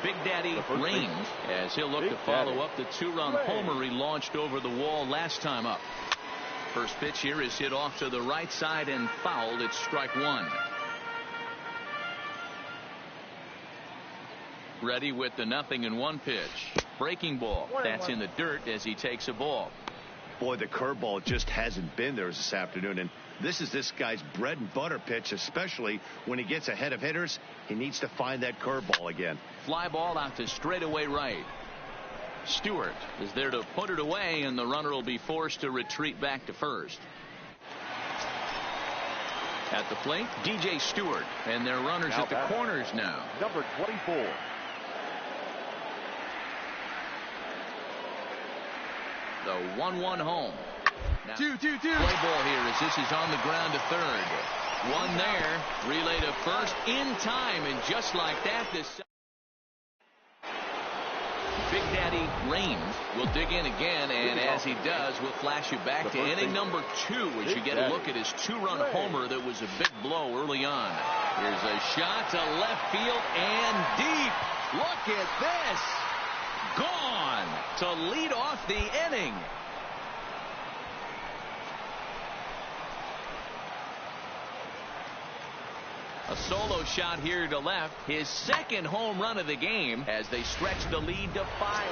Big Daddy Raines, as he'll look to follow up the 2-run homer he launched over the wall last time up. First pitch here is hit off to the right side and fouled. It's strike one. Ready with the 0-1 pitch. Breaking ball. That's in the dirt as he takes a ball. Boy, the curveball just hasn't been there this afternoon, and this is this guy's bread and butter pitch, especially when he gets ahead of hitters. He needs to find that curveball again. Fly ball out to straightaway right. Stewart is there to put it away, and the runner will be forced to retreat back to first. At the plate, DJ Stewart, and their runners at the corners now. Number 24. The 1-1 home. Now, 2-2-2. Play ball here as this is on the ground to third. One there. Relay to first in time, and just like that, this Big Daddy Raines will dig in again, and as he does, we'll flash you back to inning number 2 as you get a look at his 2-run homer that was a big blow early on. Here's a shot to left field and deep. Look at this. Gone to lead off the inning. A solo shot here to left. His second home run of the game as they stretch the lead to 5.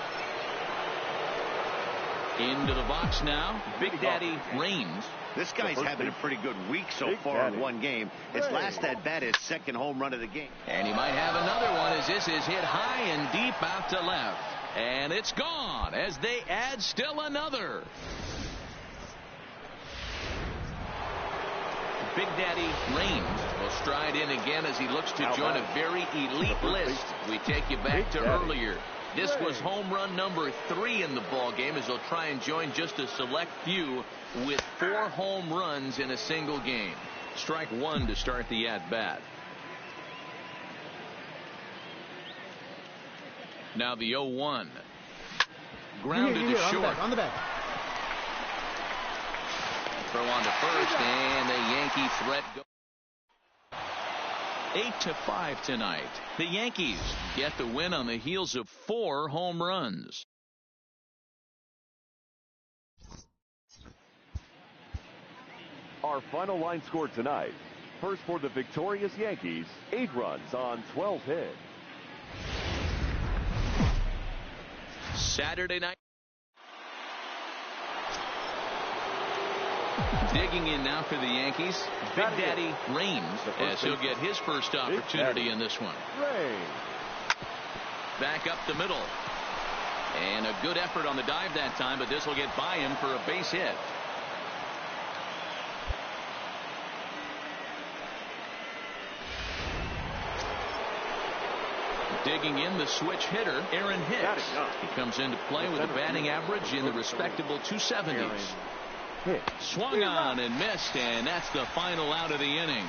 Into the box now, Big Daddy Raines. This guy's having a pretty good week so far in one game. His last at bat is second home run of the game. And he might have another one as this is hit high and deep out to left. And it's gone as they add still another. Big Daddy Raines will stride in again as he looks to join a very elite list. We take you back to earlier. This was home run number 3 in the ball game as they'll try and join just a select few with 4 home runs in a single game. Strike one to start the at-bat. Now the 0-1. Grounded to short. On the back. Throw on to first, and the Yankee threat goes. 8-5 tonight. The Yankees get the win on the heels of 4 home runs. Our final line score tonight. First for the victorious Yankees, 8 runs on 12 hits. Saturday night. Digging in now for the Yankees, Big Daddy Raines, as he'll get his first opportunity in this one. Back up the middle. And a good effort on the dive that time, but this will get by him for a base hit. Digging in, the switch hitter, Aaron Hicks. He comes into play with a batting average in the respectable 270s. Swung on and missed, and that's the final out of the inning.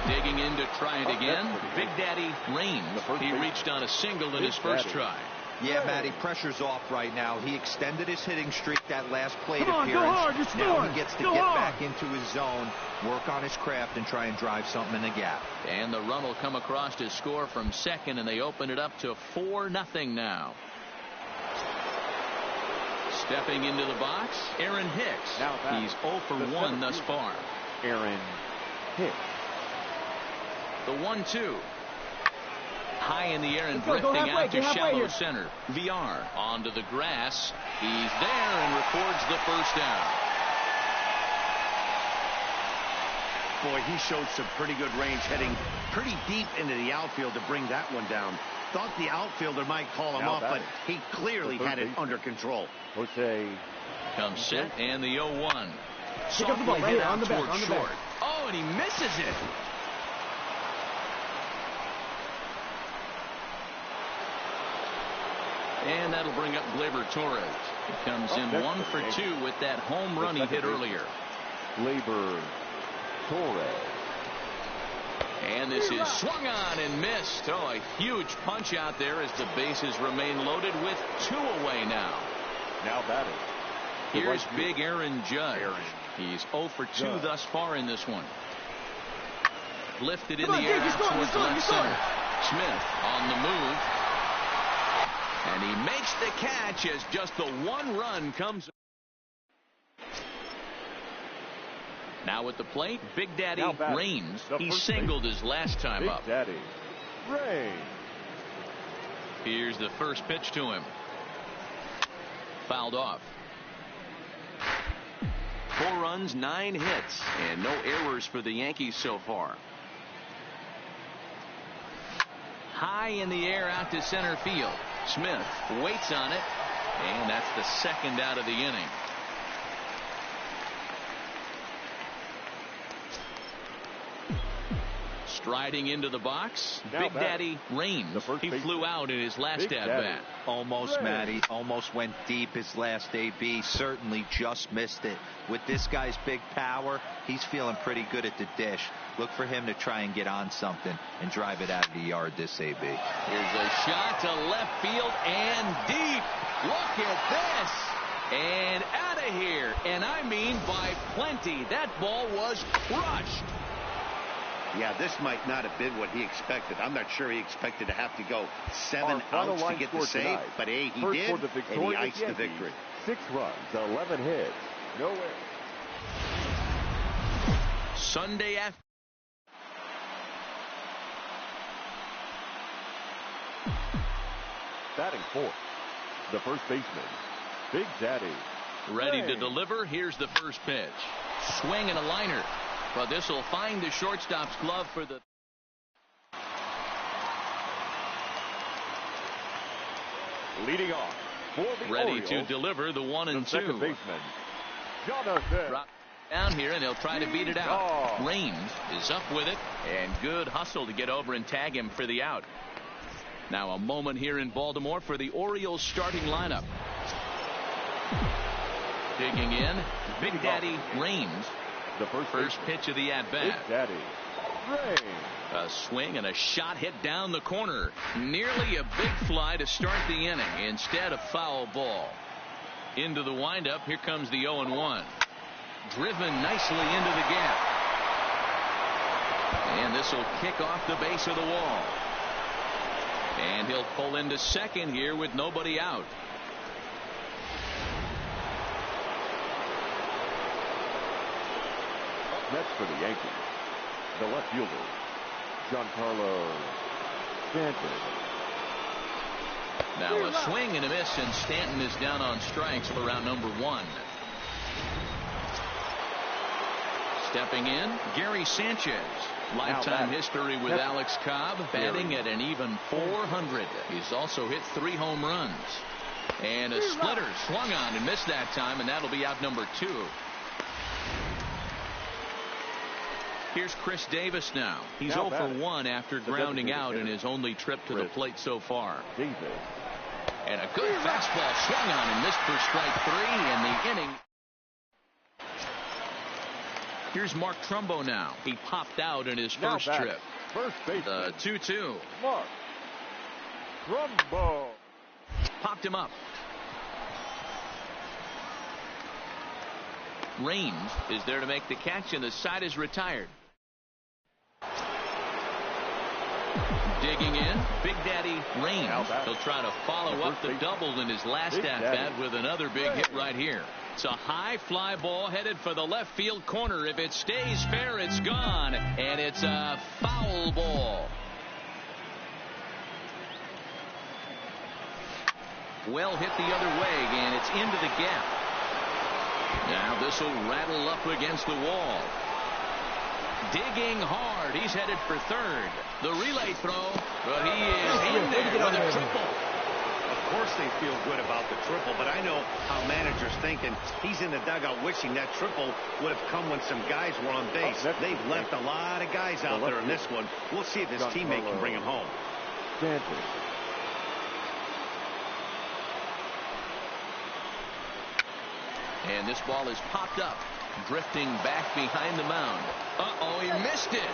Digging in to try it again, Big Daddy Raines. He reached on a single in his first try. Yeah, Matty, pressure's off right now. He extended his hitting streak that last plate appearance. Go hard, now he gets to get back into his zone, work on his craft, and try and drive something in the gap. And the run will come across to score from second, and they open it up to 4-0 now. Stepping into the box, Aaron Hicks. He's 0 for 1 thus far. Aaron Hicks. The 1-2. High in the air and drifting out to shallow center. VR onto the grass. He's there and records the first down. Boy, he showed some pretty good range heading pretty deep into the outfield to bring that one down. Thought the outfielder might call him off, but he clearly had it under control. Jose comes set and the 0-1. Pick up the ball right here on the back. Short. Oh, and he misses it. And that'll bring up Gleyber Torres. He comes in 1 for 2 with that home run he hit earlier. Gleyber Torres. And this is swung on and missed. Oh, a huge punch out there as the bases remain loaded with 2 away now. Now batting. Here's big Aaron Judge. He's 0 for 2 thus far in this one. lifted in the air out towards left center. Smith on the move. And he makes the catch as just the one run comes. Now at the plate, Big Daddy Raines. He singled his last time up. Big Daddy Raines. Here's the first pitch to him. Fouled off. 4 runs, 9 hits, and no errors for the Yankees so far. High in the air out to center field. Smith waits on it, and that's the second out of the inning. Striding into the box, Big Daddy Raines. He flew out in his last at-bat. Almost, Matty. Almost went deep his last AB. Certainly just missed it. With this guy's big power, he's feeling pretty good at the dish. Look for him to try and get on something and drive it out of the yard this AB. Here's a shot to left field and deep. Look at this. And out of here. And I mean by plenty. That ball was crushed. Yeah, this might not have been what he expected. I'm not sure he expected to have to go 7 outs to get the save, but he did, and he iced the victory. 6 runs, 11 hits, no errors. Sunday afternoon. Batting fourth, the first baseman, Big Daddy. Ready to deliver. Here's the first pitch. Swing and a liner. But this will find the shortstop's glove for the. Leading off for the Ready Orioles, to deliver the 1 and 2. Second baseman, Jonathan. Drop down here, and they'll try to beat it out. Oh. Raines is up with it, and good hustle to get over and tag him for the out. Now a moment here in Baltimore for the Orioles starting lineup. Digging in, Big Daddy Raines. The first pitch of the at-bat. Big Daddy Raines. A swing and a shot hit down the corner. Nearly a big fly to start the inning. Instead, a foul ball. Into the windup. Here comes the 0-1. Driven nicely into the gap. And this will kick off the base of the wall. And he'll pull into second here with nobody out. Next for the Yankees, the left fielder, Giancarlo Stanton. Now a swing and a miss, and Stanton is down on strikes for round number 1. Stepping in, Gary Sanchez. Lifetime history with Alex Cobb, batting at an even .400. He's also hit 3 home runs. And a splitter swung on and missed that time, and that'll be out number 2. Here's Chris Davis now. He's 0 for 1 after grounding out in his only trip to the plate so far. And a good fastball swung on and missed for strike 3 in the inning. Here's Mark Trumbo now. He popped out in his first trip. First base. The 2-2. Mark Trumbo. Popped him up. Raines is there to make the catch, and the side is retired. Digging in, Big Daddy Raines. He'll try to follow up the double in his last at-bat with another big hit right here. It's a high fly ball headed for the left field corner. If it stays fair, it's gone, and it's a foul ball. Well hit the other way, and it's into the gap. Now this will rattle up against the wall. Digging hard. He's headed for third. The relay throw, but he is in there with a triple. Of course they feel good about the triple, but I know how managers thinking. He's in the dugout wishing that triple would have come when some guys were on base. They've left a lot of guys out there in this one. We'll see if his teammate can bring him home. Stanton. And this ball is popped up, drifting back behind the mound. Uh-oh, he missed it.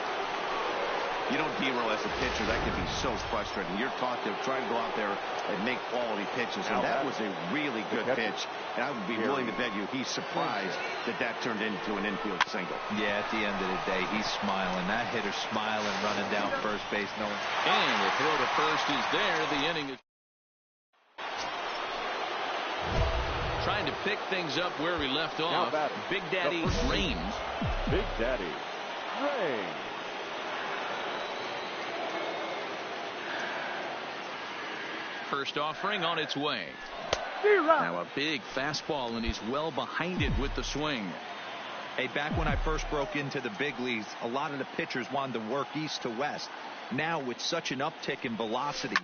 You don't derail as a pitcher. That can be so frustrating. You're taught to try to go out there and make quality pitches, and that was a really good pitch. And I would be willing to bet you he's surprised that turned into an infield single. Yeah, at the end of the day, he's smiling. That hitter's smiling, running down first base, knowing. And the throw to first is there. The inning is trying to pick things up where we left off. Big Daddy Raines. Big Daddy Raines. First offering on its way. Now a big fastball, and he's well behind it with the swing. Hey, back when I first broke into the big leagues, a lot of the pitchers wanted to work east to west. Now, with such an uptick in velocity,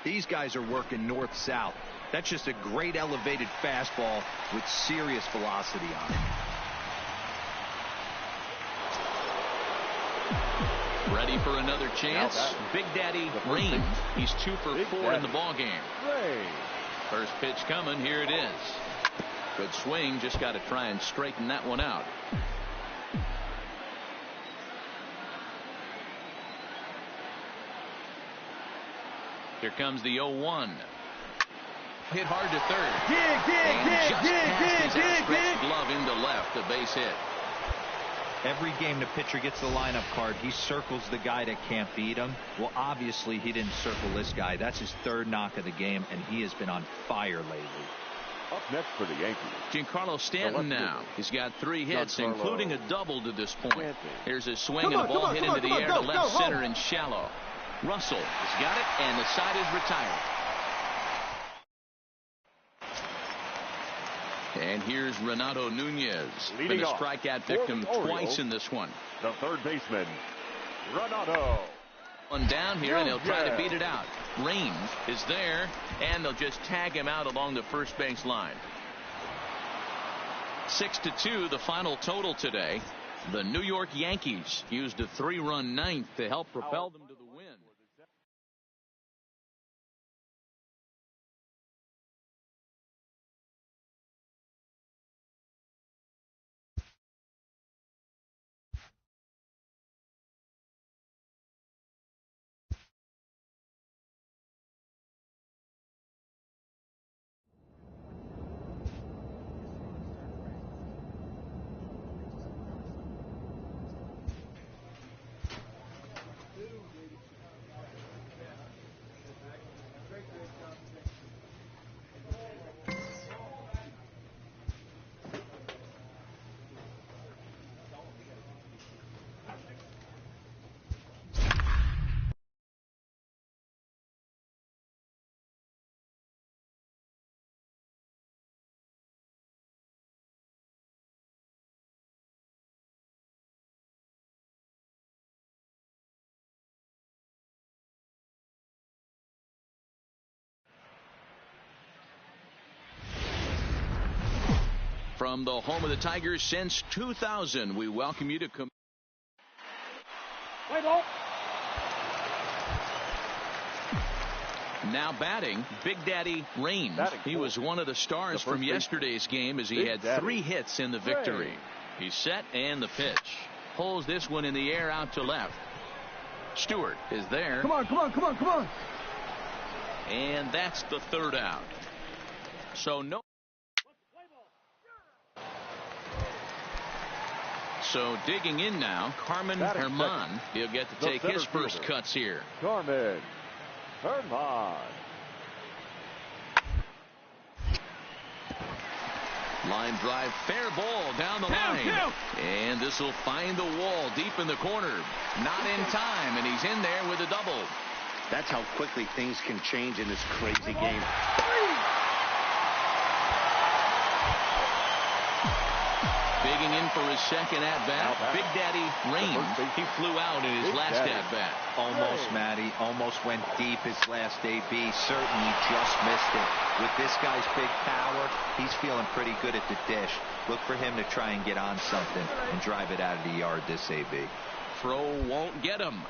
these guys are working north-south. That's just a great elevated fastball with serious velocity on it. Ready for another chance. Big Daddy Raines. He's 2 for 4 in the ballgame. First pitch coming. Here it is. Good swing. Just got to try and straighten that one out. Here comes the 0-1. Hit hard to third. And just passed his outstretched glove into left. A base hit. Every game the pitcher gets the lineup card, he circles the guy that can't beat him. Well, obviously he didn't circle this guy. That's his 3rd knock of the game, and he has been on fire lately. Up next for the Yankees, Giancarlo Stanton now. He's got 3 hits, including a double to this point. Here's a swing and a ball hit into the air to left center and shallow. Russell has got it, and the side is retired. And here's Renato Nunez. Been a strikeout victim twice in this one. The third baseman, Renato. One down here, and he'll try to beat it out. Raines is there, and they'll just tag him out along the first base line. 6-2, the final total today. The New York Yankees used a 3-run ninth to help propel them to the win. From the home of the Tigers since 2000, we welcome you to come. Now batting, Big Daddy Raines. He was one of the stars from yesterday's game as he had 3 hits in the victory. He's set, and the pitch. Pulls this one in the air out to left. Stewart is there. Come on. And that's the 3rd out. So no. So digging in now, Carmen Herman. He'll get to take his first cuts here. Carmen Herman. Line drive, fair ball down the line. And this will find the wall deep in the corner. Not in time, and he's in there with a double. That's how quickly things can change in this crazy game. Digging in for his second at-bat, Big Daddy Raines. He flew out in his last at-bat. Almost, Matty. Almost went deep his last AB. Certainly just missed it. With this guy's big power, he's feeling pretty good at the dish. Look for him to try and get on something and drive it out of the yard this AB. Throw won't get him.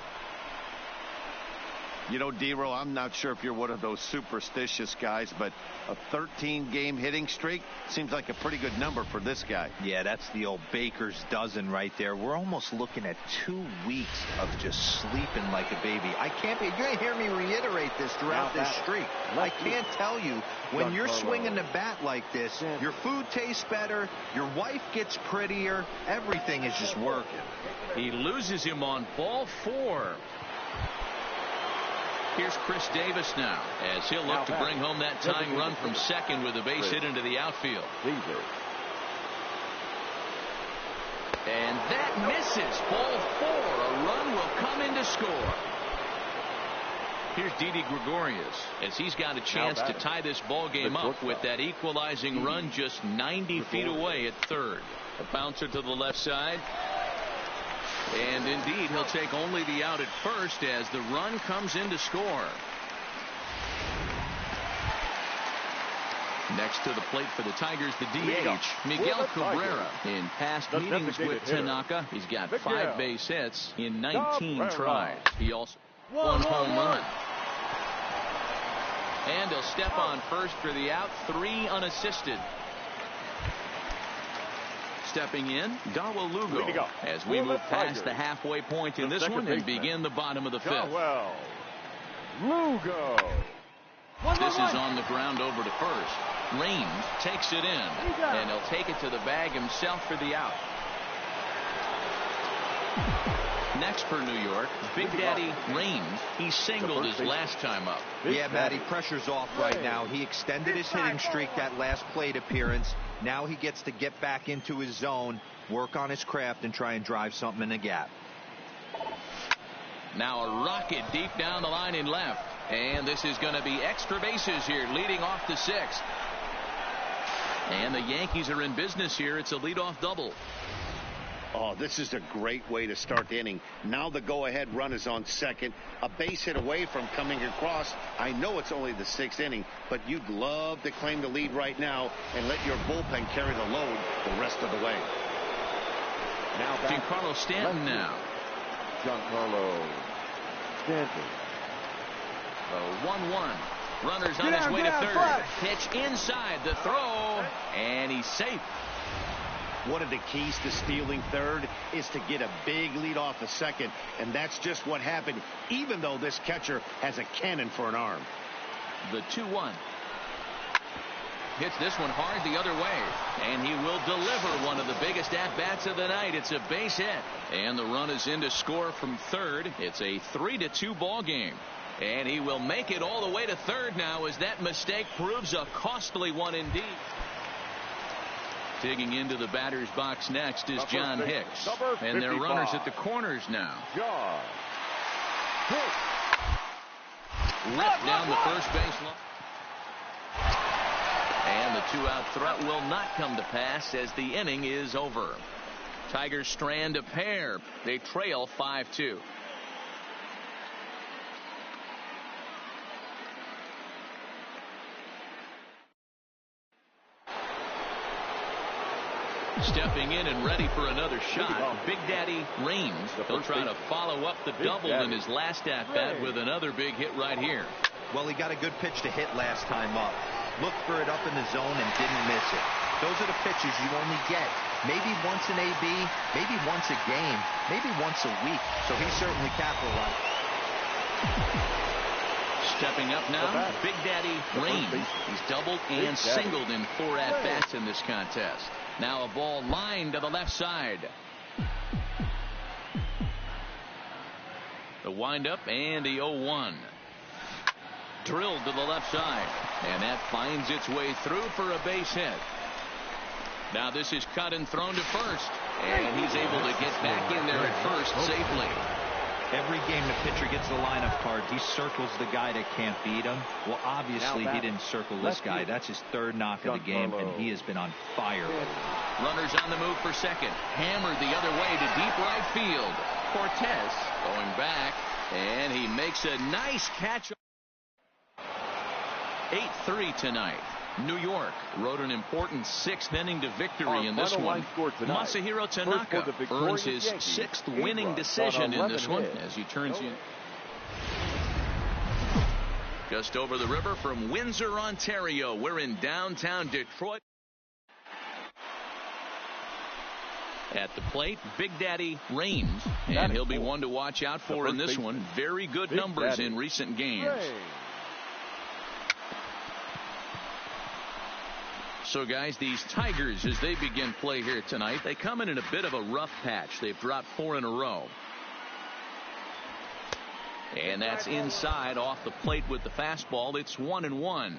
You know, D-Row, I'm not sure if you're one of those superstitious guys, but a 13-game hitting streak seems like a pretty good number for this guy. Yeah, that's the old baker's dozen right there. We're almost looking at 2 weeks of just sleeping like a baby. You're going to hear me reiterate this throughout this streak. I can't tell you, when you're swinging the bat like this, your food tastes better, your wife gets prettier, everything is just working. He loses him on ball 4. Here's Chris Davis now, as he'll look to bring home that tying run from second with a base hit into the outfield. And that misses. Ball 4. A run will come in to score. Here's Didi Gregorius, as he's got a chance to tie this ball game up with that equalizing run just 90 feet away at third. A bouncer to the left side. And indeed, he'll take only the out at first as the run comes in to score. Next to the plate for the Tigers, the DH, Miguel Cabrera. In past meetings with Tanaka, he's got 5 base hits in 19 tries. He also won home run. And he'll step on first for the out, 3 unassisted. Stepping in, Dawa Lugo, as we move past the halfway point in this one and begin the bottom of the 5th. Lugo. This is on the ground over to first. Raines takes it in, and he'll take it to the bag himself for the out. Next for New York, Big Daddy Raines. He singled his last time up. Yeah, Matty, pressure's off right now. He extended his hitting streak that last plate appearance. Now he gets to get back into his zone, work on his craft, and try and drive something in the gap. Now a rocket deep down the line in left. And this is going to be extra bases here, leading off the 6th. And the Yankees are in business here. It's a leadoff double. Oh, this is a great way to start the inning. Now the go-ahead run is on second. A base hit away from coming across. I know it's only the 6th inning, but you'd love to claim the lead right now and let your bullpen carry the load the rest of the way. Now Giancarlo Stanton now. Giancarlo Stanton. The 1-1. Runners on his way to third. Pitch inside the throw, and he's safe. One of the keys to stealing third is to get a big lead off the second, and that's just what happened, even though this catcher has a cannon for an arm. The 2-1. Hits this one hard the other way, and he will deliver one of the biggest at-bats of the night. It's a base hit, and the run is in to score from third. It's a 3-2 ball game, and he will make it all the way to third now as that mistake proves a costly one indeed. Digging into the batter's box next is John Hicks. And they're runners at the corners now. Ripped down the first base line. And the 2-out threat will not come to pass as the inning is over. Tigers strand a pair. They trail 5-2. Stepping in and ready for another shot, Big Daddy Raines. He'll try to follow up the double in his last at-bat with another big hit right here. Well, he got a good pitch to hit last time up. Looked for it up in the zone and didn't miss it. Those are the pitches you only get maybe once in AB, maybe once a game, maybe once a week. So he certainly capitalized. Stepping up now, Big Daddy Raines. He's doubled and singled in 4 at-bats in this contest. Now a ball lined to the left side. The windup and the 0-1. Drilled to the left side. And that finds its way through for a base hit. Now this is cut and thrown to first. And he's able to get back in there at first safely. Every game the pitcher gets the lineup card, he circles the guy that can't beat him. Well, obviously he didn't circle this guy. That's his 3rd knock of the game, and he has been on fire. Runners on the move for second. Hammered the other way to deep right field. Cortez going back, and he makes a nice catch. 8-3 tonight. New York rode an important 6th inning to victory in this one. Masahiro Tanaka earns his 6th winning decision in this one as he turns in. Just over the river from Windsor, Ontario. We're in downtown Detroit. At the plate, Big Daddy Raines, and he'll be one to watch out for in this one. Very good numbers in recent games. So, guys, these Tigers, as they begin play here tonight, they come in a bit of a rough patch. They've dropped 4 in a row. And that's inside off the plate with the fastball. It's 1-1.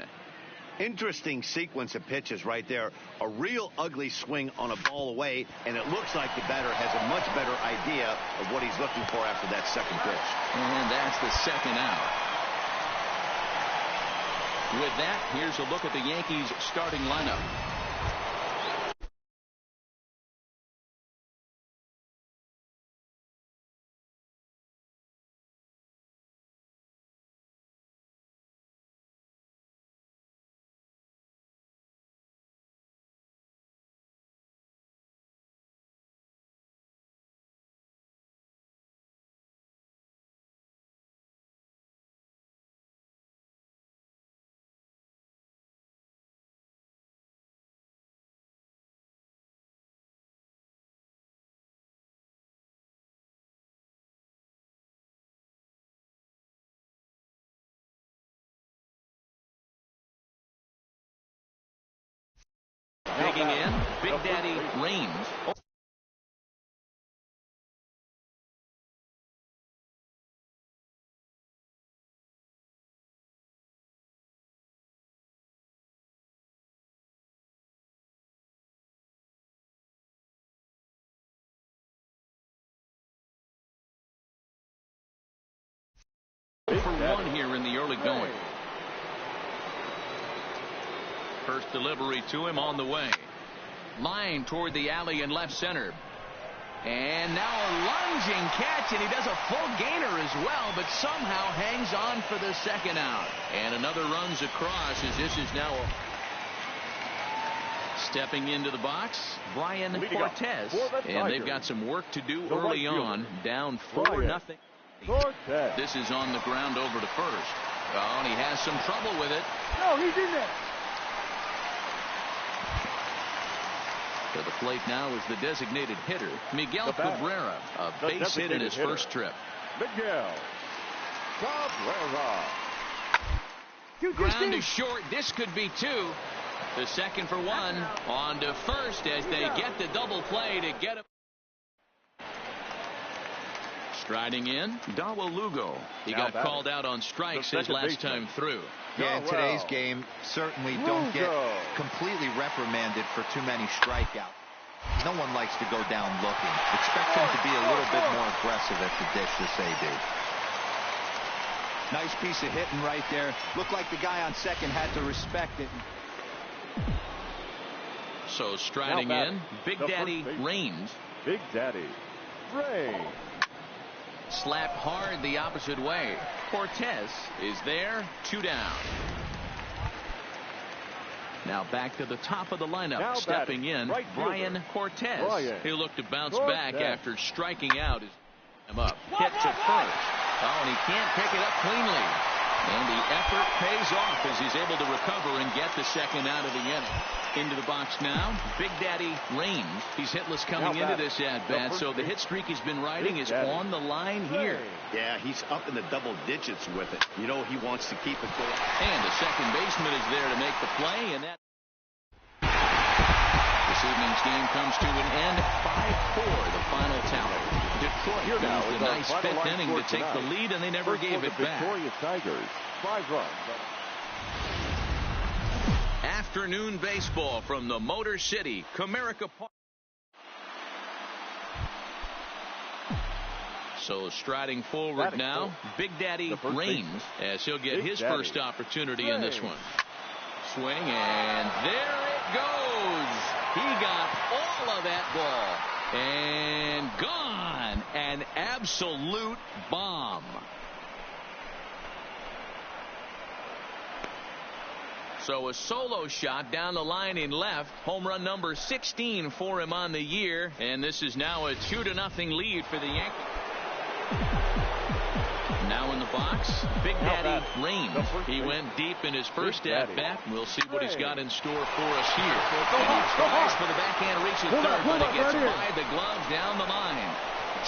Interesting sequence of pitches right there. A real ugly swing on a ball away, and it looks like the batter has a much better idea of what he's looking for after that second pitch. And that's the second out. With that, here's a look at the Yankees starting lineup. Digging in, Big Daddy Raines. For one here in the early going. First delivery to him on the way. Line toward the alley in left center. And now a lunging catch, and he does a full gainer as well, but somehow hangs on for the second out. And another runs across as this is now stepping into the box, Brian Cortez. And they've got some work to do early on, down 4-0. This is on the ground over to first. Oh, and he has some trouble with it. No, he's in there. To the plate now is the designated hitter, Miguel Cabrera, a base hit in his first trip. Miguel Cabrera. Ground is short. This could be 2. The second for 1. On to first as they get the double play to get him. Striding in, Dawa Lugo. He got called out on strikes his last time through. Yeah, in today's game, certainly don't get completely reprimanded for too many strikeouts. No one likes to go down looking. Expect him to be a little bit more aggressive at the dish this AB. Nice piece of hitting right there. Looked like the guy on second had to respect it. So striding in, Big Daddy Raines. Big Daddy Raines. Slapped hard the opposite way. Cortez is there, 2 down. Now back to the top of the lineup. Stepping in, Brian Cortez. He'll look to bounce back after striking out. Him up. Hit to first. Oh, and he can't pick it up cleanly. And the effort pays off as he's able to recover and get the second out of the inning. Into the box now, Big Daddy Raines. He's hitless coming into this at-bat, so the hit streak he's been riding is on the line here. Yeah, he's up in the double digits with it. You know he wants to keep it going. And the second baseman is there to make the play, and that this evening's game comes to an end. 5-4, the final tally. Detroit used a nice 5th inning to take the lead, and they never gave it back. Victorious Tigers, 5 runs. Afternoon baseball from the Motor City, Comerica Park. So striding forward now, Big Daddy Raines, as he'll get his first opportunity in this one. Swing, and there it goes. He got all of that ball. And gone. An absolute bomb. So a solo shot down the line in left. Home run number 16 for him on the year. And this is now a 2-0 lead for the Yankees. Now now in the box. Big Daddy Raines. He went deep in his first at-bat. We'll see what he's got in store for us here. And he tries for the backhand, reaches third, but it gets by the glove down the line.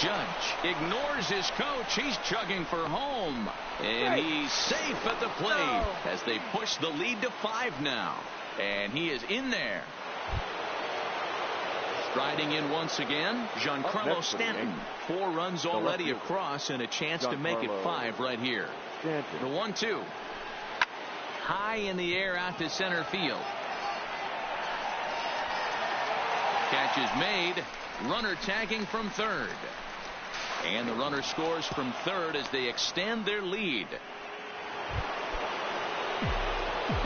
Judge ignores his coach. He's chugging for home. And he's safe at the plate as they push the lead to 5 now. And he is in there. Striding in once again, Giancarlo Stanton. 4 runs already across and a chance to make it 5 right here. The 1-2. High in the air out to center field. Catch is made. Runner tagging from third. And the runner scores from third as they extend their lead.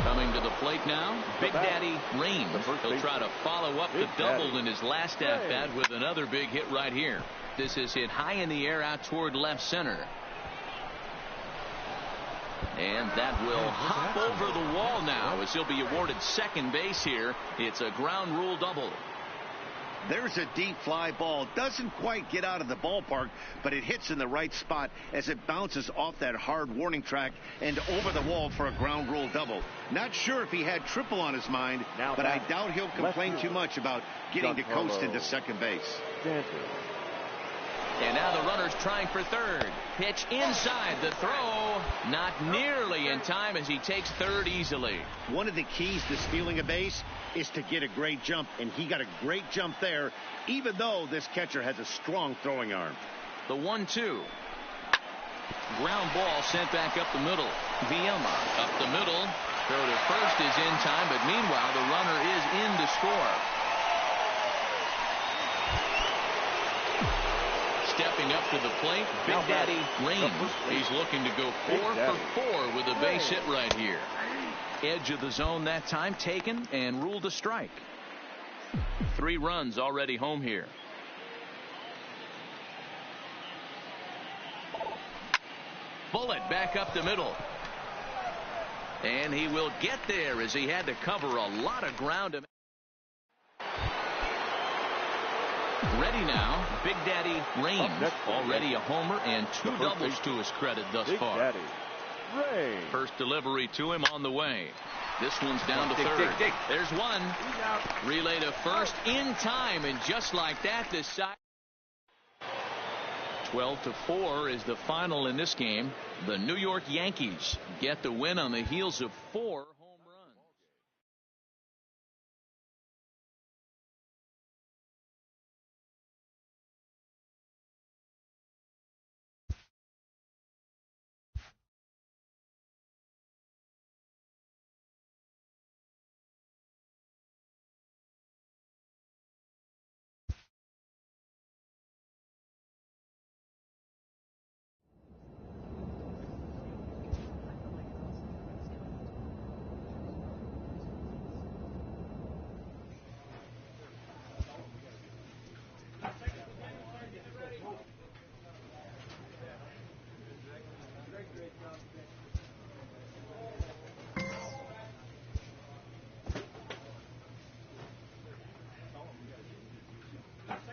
Coming to the plate now, Big Daddy Raines. He'll try to follow up the double in his last at-bat with another big hit right here. This is hit high in the air out toward left center. And that will hop over the wall now as he'll be awarded second base here. It's a ground rule double. There's a deep fly ball. Doesn't quite get out of the ballpark, but it hits in the right spot as it bounces off that hard warning track and over the wall for a ground rule double. Not sure if he had triple on his mind, but I doubt he'll complain too much about getting to coast into second base. And now the runner's trying for third. Pitch inside. The throw not nearly in time as he takes third easily. One of the keys to stealing a base is to get a great jump, and he got a great jump there, even though this catcher has a strong throwing arm. The 1-2. Ground ball sent back up the middle. Villalma up the middle. Throw to first is in time, but meanwhile the runner is in to score. Stepping up to the plate, Big Daddy Raines. He's looking to go 4 for 4 with a base hit right here. Edge of the zone that time taken and ruled a strike. 3 runs already home here. Bullet back up the middle. And he will get there as he had to cover a lot of ground. Ready now, Big Daddy Raines. Already a homer and 2 doubles to his credit thus far. First delivery to him on the way. This one's down to third. There's one. Relay to first in time, and just like that, this side. 12-4 is the final in this game. The New York Yankees get the win on the heels of 4 home runs.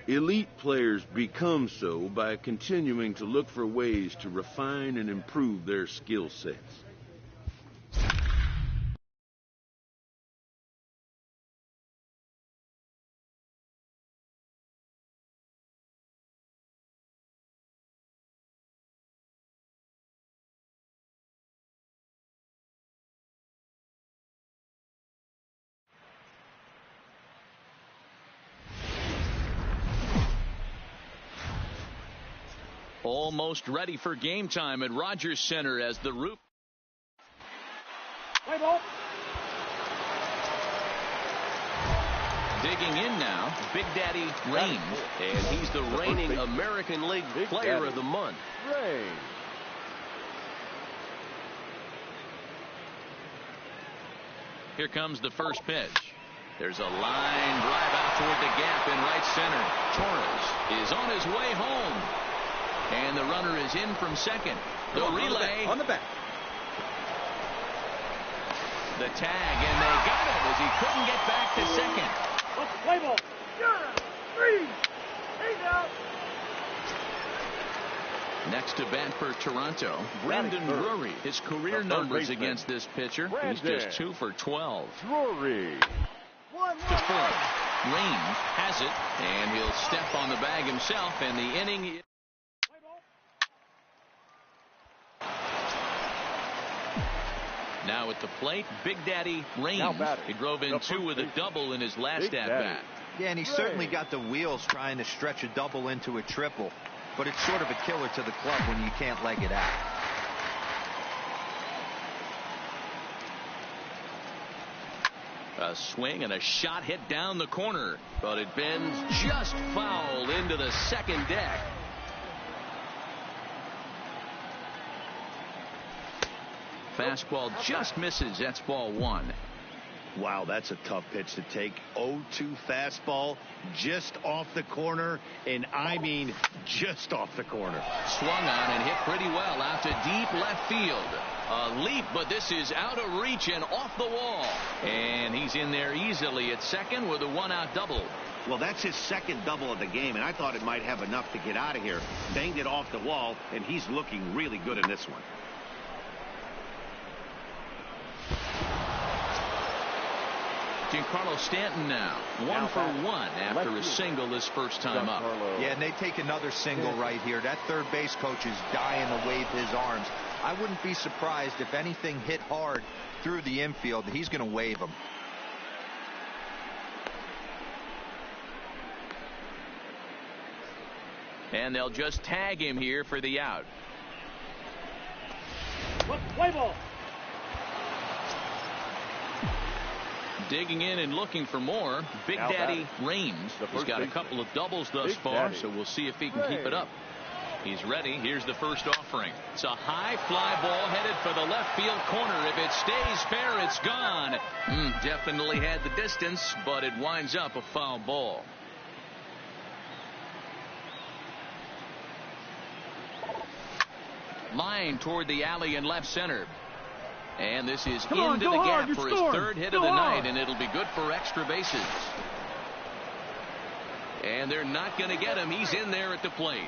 Elite players become so by continuing to look for ways to refine and improve their skill sets. Almost ready for game time at Rogers Center as the roof. Digging in now, Big Daddy Raines, and he's the reigning American League Player of the Month. Here comes the first pitch. There's a line drive out toward the gap in right center. Torres is on his way home. And the runner is in from second. The relay. On the back. The tag, and they got him as he couldn't get back to second. Play ball. 3. He's out. Next to bat for Toronto, Brandon Drury. His career numbers against this pitcher, he's just 2 for 12. Drury. To fourth. Rain has it, and he'll step on the bag himself, and the inning. Now at the plate, Big Daddy Rain. He drove in 2 with a double in his last at-bat. Yeah, and he certainly got the wheels trying to stretch a double into a triple, but it's sort of a killer to the club when you can't leg it out. A swing and a shot hit down the corner, but it bends just foul into the second deck. Fastball just misses. That's ball 1. Wow, that's a tough pitch to take. 0-2 fastball just off the corner, and I mean just off the corner. Swung on and hit pretty well out to deep left field. A leap, but this is out of reach and off the wall. And he's in there easily at second with a 1-out double. Well, that's his second double of the game, and I thought it might have enough to get out of here. Banged it off the wall, and he's looking really good in this one. Giancarlo Stanton now 1 for 1 after a single this first time up. Yeah, and they take another single right here. That third base coach is dying to wave his arms. I wouldn't be surprised if anything hit hard through the infield. He's going to wave them. And they'll just tag him here for the out. Play ball. Digging in and looking for more, Big Daddy Rains. He's got a couple of doubles thus far, so we'll see if he can keep it up. He's ready. Here's the first offering. It's a high fly ball headed for the left field corner. If it stays fair, it's gone. Definitely had the distance, but it winds up a foul ball. Line toward the alley in left center. And this is into the gap for his third hit of the night, and it'll be good for extra bases. And they're not going to get him. He's in there at the plate.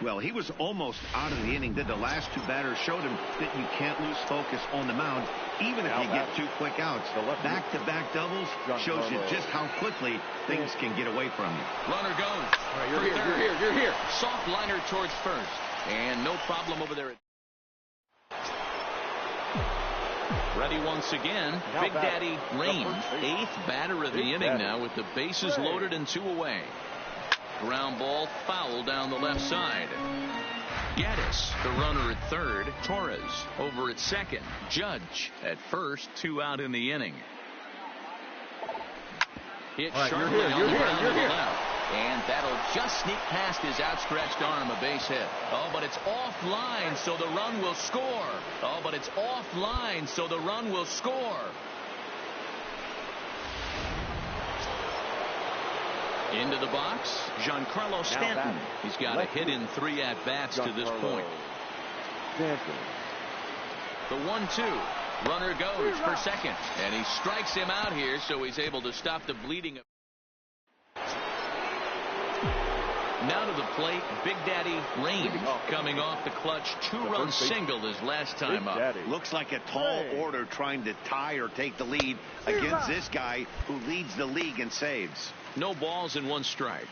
Well, he was almost out of the inning. Did the last 2 batters showed him that you can't lose focus on the mound, even if you get 2 quick outs. Back-to-back doubles shows you just how quickly things can get away from you. Runner goes. You're here. Soft liner towards first, and no problem over there. Ready once again, Big Daddy Rains, 8th batter of the inning now with the bases loaded and 2 away. Ground ball foul down the left side. Gaddis, the runner at third. Torres over at second. Judge at first. 2 out in the inning. Hit sharply on the ground to the left. And that'll just sneak past his outstretched arm, a base hit. Oh, but it's offline, so the run will score. Oh, but it's offline, so the run will score. Into the box, Giancarlo Stanton. He's got a hit in 3 at-bats to this point. The 1-2. Runner goes for second. And he strikes him out here, so he's able to stop the bleeding. Now to the plate, Big Daddy Rains coming off the clutch 2-run single his last time up. Looks like a tall order trying to tie or take the lead against this guy who leads the league in saves. No balls and 1 strike.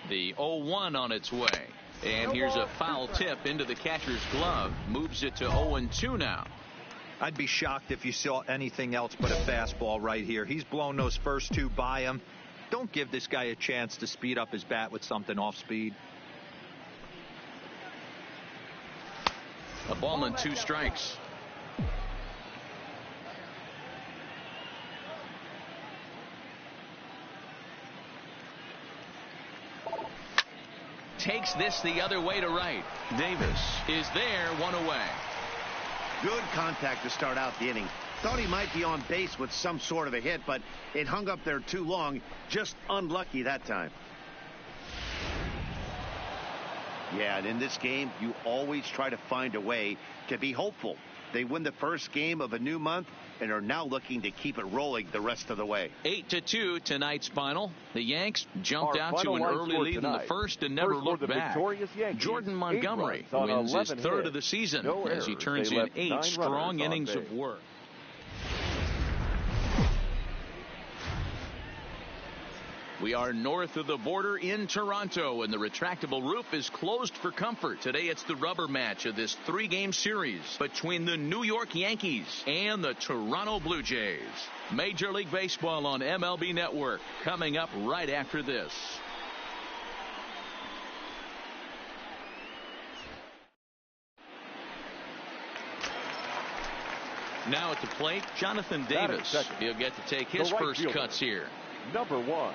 The 0-1 on its way. And here's a foul tip into the catcher's glove. Moves it to 0-2 now. I'd be shocked if you saw anything else but a fastball right here. He's blown those first two by him. Don't give this guy a chance to speed up his bat with something off speed. A ball and 2 strikes. Takes this the other way to right. Davis is there, 1 away. Good contact to start out the inning. Thought he might be on base with some sort of a hit, but it hung up there too long. Just unlucky that time. Yeah, and in this game, you always try to find a way to be hopeful. They win the first game of a new month and are now looking to keep it rolling the rest of the way. 8-2 tonight's final. The Yanks jumped out to an early lead in the first and never looked back. Jordan Montgomery wins his 3rd of the season as he turns in 8 strong innings of work. We are north of the border in Toronto, and the retractable roof is closed for comfort. Today it's the rubber match of this 3-game series between the New York Yankees and the Toronto Blue Jays. Major League Baseball on MLB Network coming up right after this. Now at the plate, Jonathan Davis. He'll get to take his first cuts here. Number 1.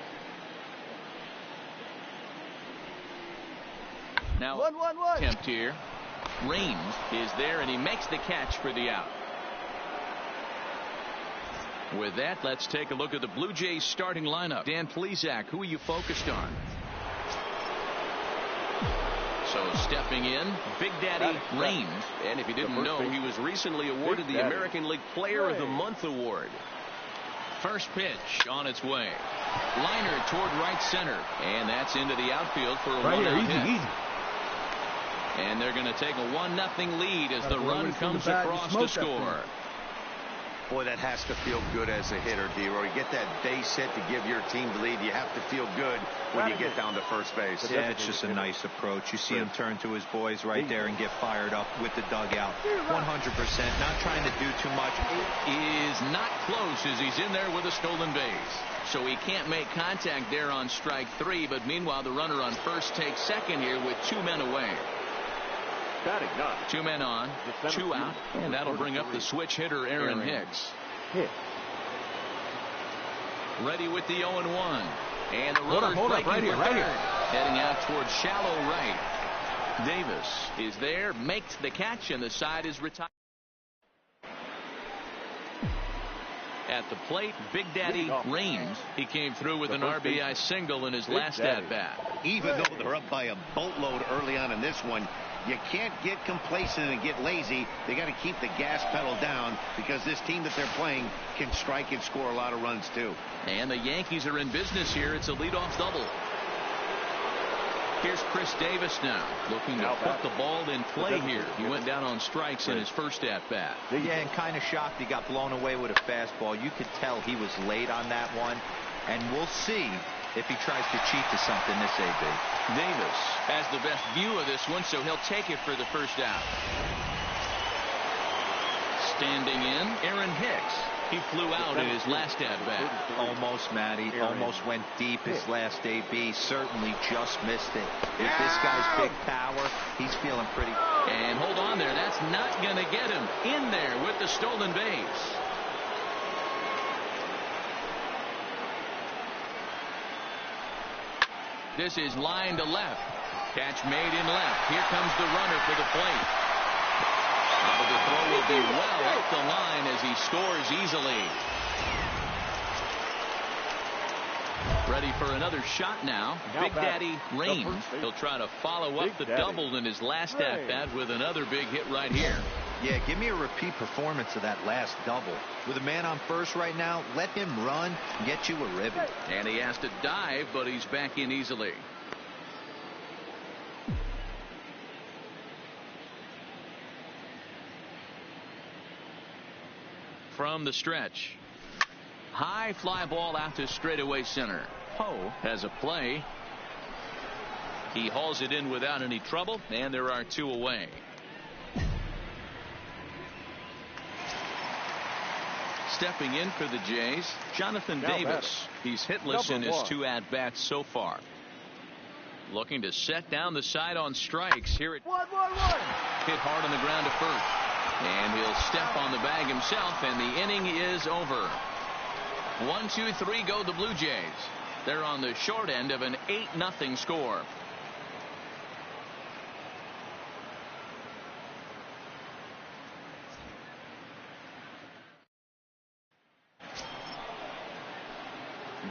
Now, attempt here. Raines is there, and he makes the catch for the out. With that, let's take a look at the Blue Jays starting lineup. Dan Plesac, who are you focused on? So stepping in, Big Daddy Raines. And if you didn't know, he was recently awarded the American League Player of the Month award. First pitch on its way. Liner toward right center. And that's into the outfield for a one-out hit. Easy. And they're going to take a 1-0 lead as the run comes across to score. Boy, that has to feel good as a hitter, D-Roy. You get that base hit to give your team the lead. You have to feel good when you get down to first base. Yeah, it's just a nice approach. You see him turn to his boys right there and get fired up with the dugout. 100%. Not trying to do too much. Is not close as he's in there with a stolen base. So he can't make contact there on strike 3. But meanwhile, the runner on first takes second here with 2 men away. 2 men on, 2 out, and that'll bring up the switch hitter, Aaron Hicks. Ready with the 0-1. And the runner's right here. Heading out towards shallow right. Davis is there, makes the catch, and the side is retired. At the plate, Big Daddy Raines. He came through with an RBI single in his last at-bat. Even though they're up by a boatload early on in this one, you can't get complacent and get lazy. They got to keep the gas pedal down because this team that they're playing can strike and score a lot of runs too. And the Yankees are in business here. It's a leadoff double. Here's Chris Davis now, looking to put the ball in play here. He went down on strikes in his first at-bat. Yeah, and kind of shocked he got blown away with a fastball. You could tell he was late on that one, and we'll see if he tries to cheat to something this AB. Davis has the best view of this one, so he'll take it for the first out. Standing in, Aaron Hicks. He flew out in his last at-bat. Almost, Matty. Almost went deep his last AB. Certainly just missed it. With this guy's big power, he's feeling pretty. And hold on there. That's not going to get him in there with the stolen base. This is line to left. Catch made in left. Here comes the runner for the plate. But the throw will be well off the line as he scores easily. Ready for another shot now. Big Daddy Raines. He'll try to follow up the double in his last at-bat with another big hit right here. Yeah, give me a repeat performance of that last double. With a man on first right now, let him run and get you a ribbon. And he has to dive, but he's back in easily. From the stretch. High fly ball out to straightaway center. Poe has a play. He hauls it in without any trouble, and there are 2 away. Stepping in for the Jays, Jonathan Davis. He's hitless in his 2 at-bats so far. Looking to set down the side on strikes. Here it hit hard on the ground to first. And he'll step on the bag himself, and the inning is over. 1, 2, 3 go the Blue Jays. They're on the short end of an 8-0 score.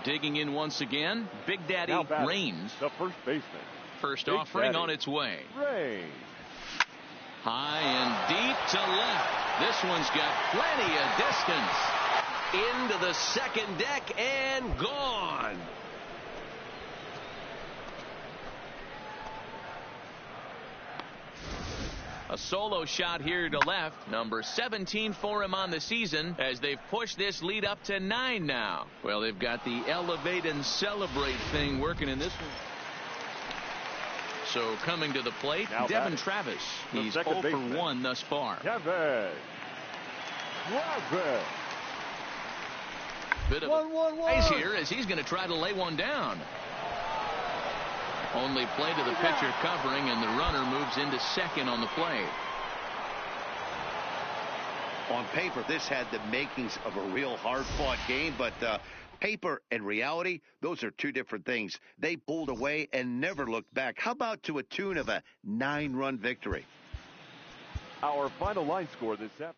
Digging in once again, Big Daddy Raines. The first baseman. First Big offering Daddy on its way. Raines. High and deep to left. This one's got plenty of distance. Into the second deck and gone. A solo shot here to left. Number 17 for him on the season as they've pushed this lead up to 9 now. Well, they've got the elevate and celebrate thing working in this one. So coming to the plate, Now Devin Travis. He's 0 for 1 thus far. Devin Travis. Bit of a race here as he's going to try to lay one down. Only play to the pitcher covering, and the runner moves into second on the play. On paper, this had the makings of a real hard-fought game, but paper and reality, those are 2 different things. They pulled away and never looked back. How about to a tune of a 9-run victory? Our final line score this afternoon.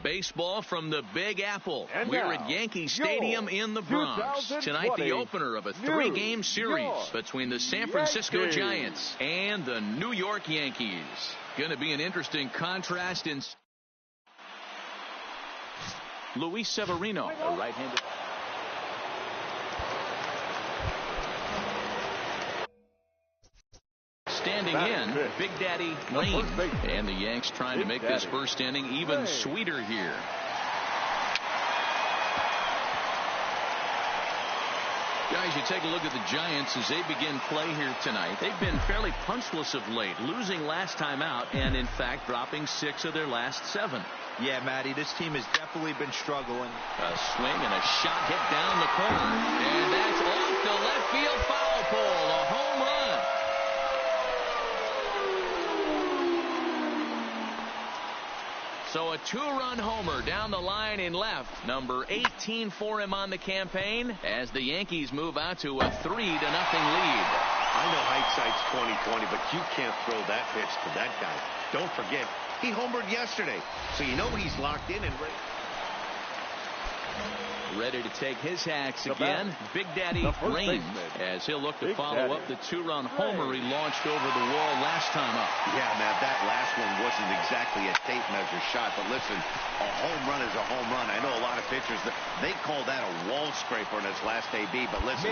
Baseball from the Big Apple. And We're now, at Yankee Stadium in the Bronx. Tonight, the opener of a 3-game series between the San Francisco Giants and the New York Yankees. Going to be an interesting contrast in Luis Severino, a right-handed. Standing in, Big Daddy Rain. And the Yanks trying to make this first inning even sweeter here. Guys, you take a look at the Giants as they begin play here tonight. They've been fairly punchless of late, losing last time out and, in fact, dropping 6 of their last 7. Yeah, Matty, this team has definitely been struggling. A swing and a shot hit down the corner. And that's off the left field foul pole. A home run. So a 2-run homer down the line in left. Number 18 for him on the campaign as the Yankees move out to a 3-0 lead. I know hindsight's 20/20, but you can't throw that pitch to that guy. Don't forget, he homered yesterday, so you know he's locked in and ready. Ready to take his hacks again. Big Daddy Rain as he'll look to follow up the 2-run homer he launched over the wall last time up. Yeah, man, that last one wasn't exactly a tape measure shot, but listen, a home run is a home run. I know a lot of pitchers, they call that a wall scraper in his last AB, but listen.